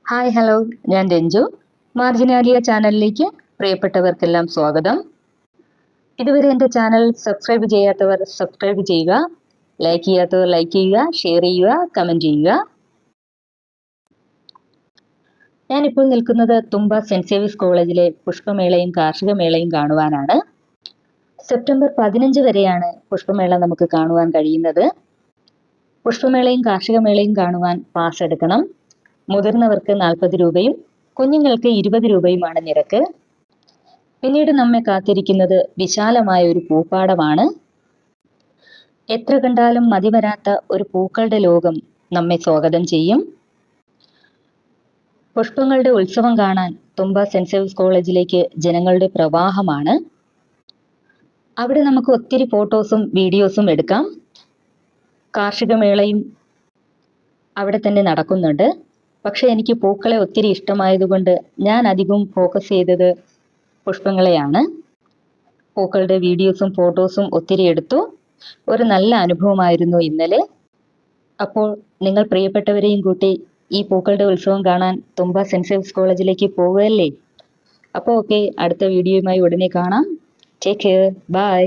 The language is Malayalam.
ഹായ് ഹലോ, ഞാൻ രഞ്ജു. മാർജിനാലിയ ചാനലിലേക്ക് പ്രിയപ്പെട്ടവർക്കെല്ലാം സ്വാഗതം. ഇതുവരെ എൻ്റെ ചാനൽ സബ്സ്ക്രൈബ് ചെയ്യാത്തവർ സബ്സ്ക്രൈബ് ചെയ്യുക, ലൈക്ക് ചെയ്യാത്തവർ ലൈക്ക് ചെയ്യുക, ഷെയർ ചെയ്യുക, കമൻറ്റ് ചെയ്യുക. ഞാനിപ്പോൾ നിൽക്കുന്നത് തുമ്പ സെൻറ് സേവിയർസ് കോളേജിലെ പുഷ്പമേളയും കാർഷിക മേളയും കാണുവാനാണ്. സെപ്റ്റംബർ 15 വരെയാണ് പുഷ്പമേള നമുക്ക് കാണുവാൻ കഴിയുന്നത്. പുഷ്പമേളയും കാർഷിക മേളയും കാണുവാൻ പാസ് എടുക്കണം. മുതിർന്നവർക്ക് 40 രൂപയും കുഞ്ഞുങ്ങൾക്ക് 20 രൂപയുമാണ് നിരക്ക്. പിന്നീട് നമ്മെ കാത്തിരിക്കുന്നത് വിശാലമായ ഒരു പൂപ്പാടമാണ്. എത്ര കണ്ടാലും മതിവരാത്ത ഒരു പൂക്കളുടെ ലോകം നമ്മെ സ്വാഗതം ചെയ്യും. പുഷ്പങ്ങളുടെ ഉത്സവം കാണാൻ തുമ്പ സെൻറ് സേവിയർസ് കോളേജിലേക്ക് ജനങ്ങളുടെ പ്രവാഹമാണ്. അവിടെ നമുക്ക് ഒത്തിരി ഫോട്ടോസും വീഡിയോസും എടുക്കാം. കാർഷിക മേളയും അവിടെ തന്നെ നടക്കുന്നുണ്ട്. പക്ഷെ എനിക്ക് പൂക്കളെ ഒത്തിരി ഇഷ്ടമായതുകൊണ്ട് ഞാൻ അധികവും ഫോക്കസ് ചെയ്തത് പുഷ്പങ്ങളെയാണ്. പൂക്കളുടെ വീഡിയോസും ഫോട്ടോസും ഒത്തിരി എടുത്തു. ഒരു നല്ല അനുഭവമായിരുന്നു ഇന്നലെ. അപ്പോൾ നിങ്ങൾ പ്രിയപ്പെട്ടവരെയും കൂട്ടി ഈ പൂക്കളുടെ ഉത്സവം കാണാൻ തുമ്പ സെൻറ് സേവിയർസ് കോളേജിലേക്ക് പോവുകയല്ലേ? അപ്പോൾ ഓക്കെ, അടുത്ത വീഡിയോയുമായി ഉടനെ കാണാം. Take care, by.